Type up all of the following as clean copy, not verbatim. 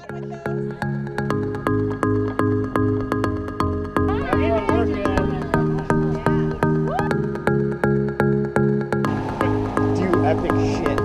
Do epic shit.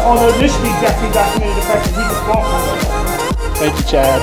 Although this should be definitely documented the fact that we disqualified. Thank you, Chad.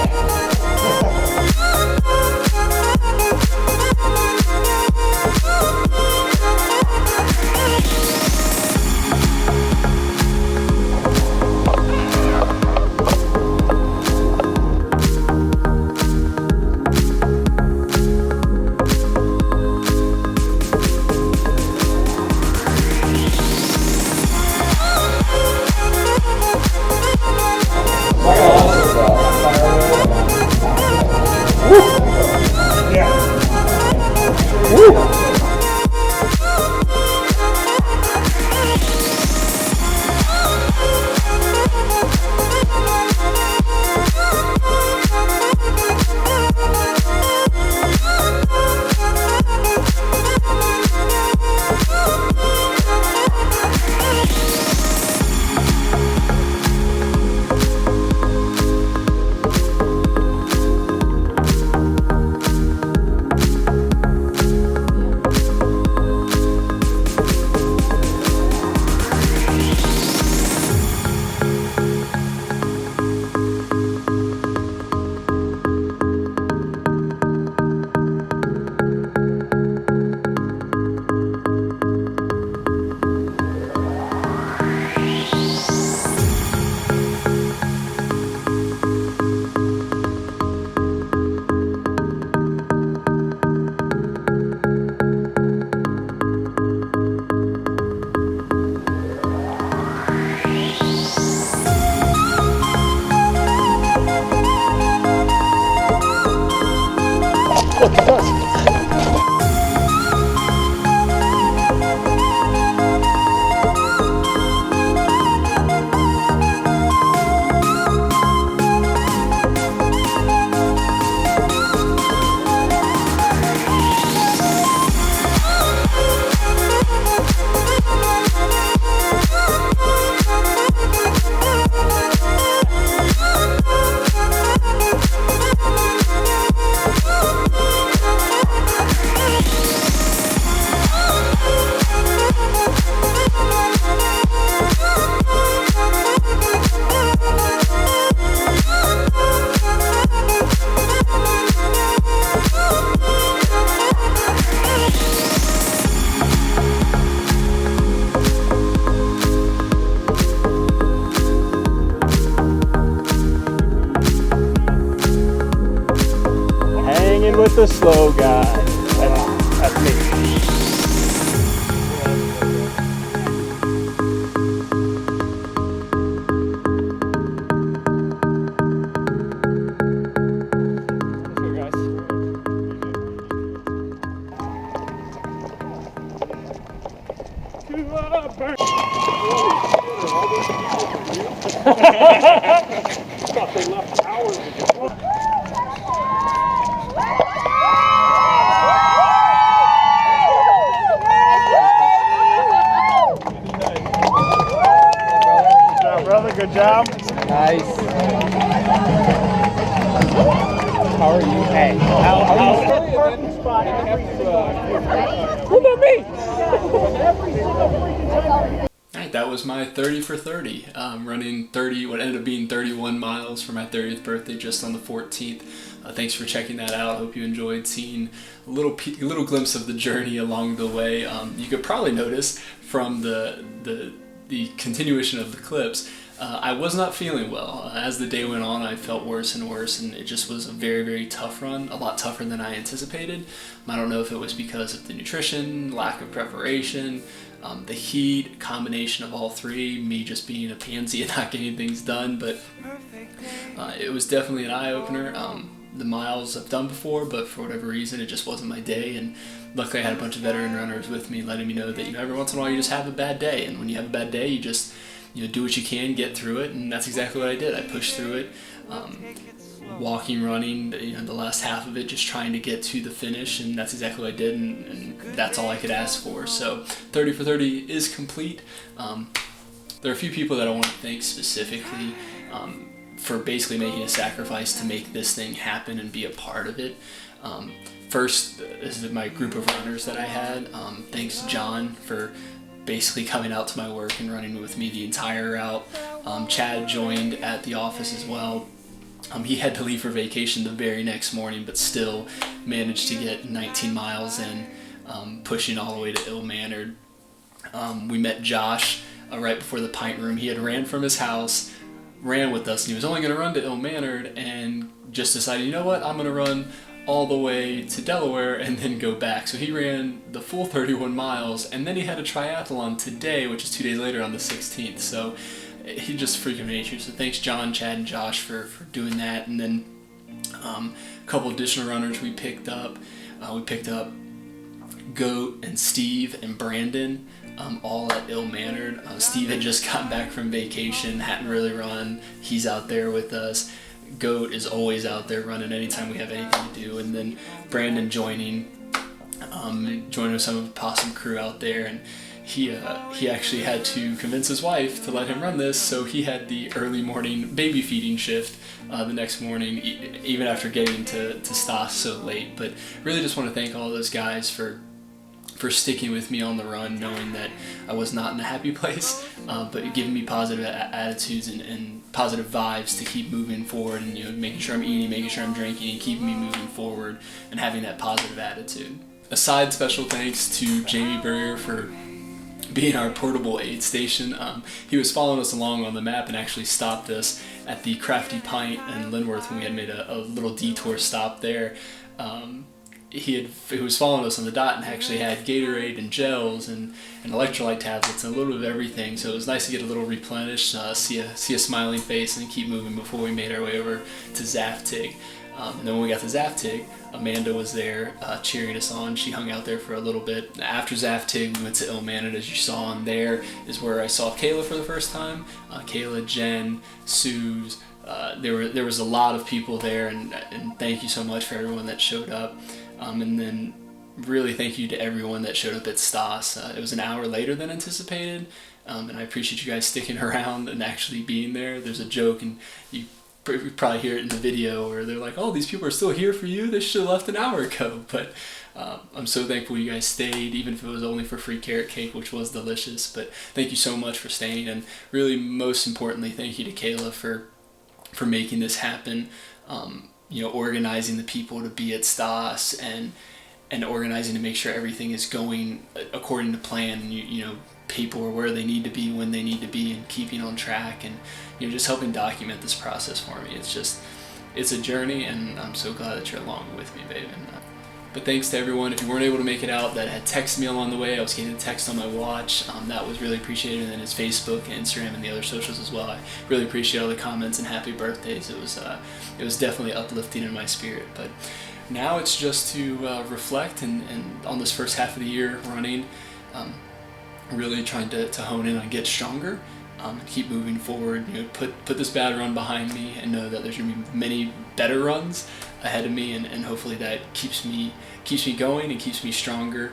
With the slow guy. That's me. Thought they left hours ago. Brother, good job. Nice. How are you? Hey. Look at me. Alright, that was my 30 for 30. Running 30, what ended up being 31 miles for my 30th birthday just on the 14th. Thanks for checking that out. Hope you enjoyed seeing a little glimpse of the journey along the way. You could probably notice from the continuation of the clips, I was not feeling well. As the day went on, I felt worse and worse, and it just was a very, very tough run, a lot tougher than I anticipated. I don't know if it was because of the nutrition, lack of preparation, The heat, combination of all three, me just being a pansy and not getting things done, but it was definitely an eye-opener. The miles I've done before, but for whatever reason, it just wasn't my day. And luckily, I had a bunch of veteran runners with me, letting me know that every once in a while you just have a bad day, and when you have a bad day, you just do what you can, get through it, and that's exactly what I did. I pushed through it, walking, running, the last half of it, just trying to get to the finish, and that's exactly what I did, and that's all I could ask for. So 30 for 30 is complete. There are a few people that I want to thank specifically for basically making a sacrifice to make this thing happen and be a part of it. First, this is my group of runners that I had. Thanks John for basically coming out to my work and running with me the entire route. Chad joined at the office as well. He had to leave for vacation the very next morning, but still managed to get 19 miles in, pushing all the way to Ill-Mannered. We met Josh right before the pint room. He had ran from his house, ran with us, and he was only going to run to Ill-Mannered, and just decided, you know what, I'm going to run all the way to Delaware and then go back. So he ran the full 31 miles, and then he had a triathlon today, which is 2 days later on the 16th. So he just freaking nature. So thanks John, Chad, and Josh for doing that. And then a couple additional runners we picked up. We picked up Goat and Steve and Brandon, all at Ill-Mannered. Steve had just gotten back from vacation, hadn't really run. He's out there with us. Goat is always out there running anytime we have anything to do. And then Brandon joining with some of the Possum crew out there, and he actually had to convince his wife to let him run this, so he had the early morning baby feeding shift the next morning, even after getting to Staas so late. But really just want to thank all those guys for sticking with me on the run, knowing that I was not in a happy place, but giving me positive attitudes and positive vibes to keep moving forward, and making sure I'm eating, making sure I'm drinking, and keeping me moving forward and having that positive attitude. A side special thanks to Jamie Burrier for being our portable aid station. He was following us along on the map and actually stopped us at the Crafty Pint in Linworth when we had made a little detour stop there. He was following us on the dot and actually had Gatorade and gels and electrolyte tablets and a little bit of everything. So it was nice to get a little replenished, see a smiling face, and keep moving before we made our way over to Zaftig. And then when we got to Zaftig, Amanda was there cheering us on. She hung out there for a little bit. After Zaftig, we went to Ill-Mannered, as you saw, and there is where I saw Kayla for the first time. Kayla, Jen, Suze. There was a lot of people there, and thank you so much for everyone that showed up. And then really thank you to everyone that showed up at Staas. It was an hour later than anticipated, and I appreciate you guys sticking around and actually being there. There's a joke, and you probably hear it in the video, where they're like, oh, these people are still here for you? They should have left an hour ago. But I'm so thankful you guys stayed, even if it was only for free carrot cake, which was delicious. But thank you so much for staying, and really, most importantly, thank you to Kayla for making this happen. Organizing the people to be at Staas and organizing to make sure everything is going according to plan, and people are where they need to be when they need to be, and keeping on track, and just helping document this process for me. It's a journey, and I'm so glad that you're along with me, babe. But thanks to everyone. If you weren't able to make it out, that had texted me along the way, I was getting a text on my watch. That was really appreciated, and then it's Facebook, Instagram, and the other socials as well. I really appreciate all the comments and happy birthdays. It was definitely uplifting in my spirit. But now it's just to reflect and on this first half of the year running, really trying to hone in on get stronger. Keep moving forward. Put this bad run behind me, and know that there's gonna be many better runs ahead of me, and hopefully that keeps me going and keeps me stronger.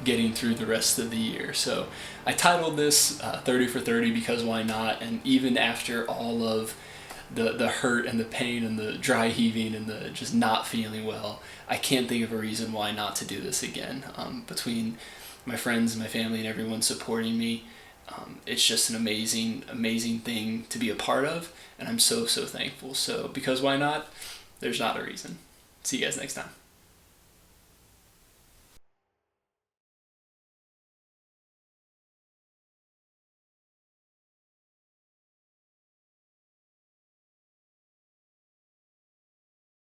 Getting through the rest of the year. So I titled this 30 for 30 because why not? And even after all of the hurt and the pain and the dry heaving and the just not feeling well, I can't think of a reason why not to do this again. Between my friends and my family and everyone supporting me, it's just an amazing thing to be a part of, and I'm so thankful. So because why not? There's not a reason. See you guys next time.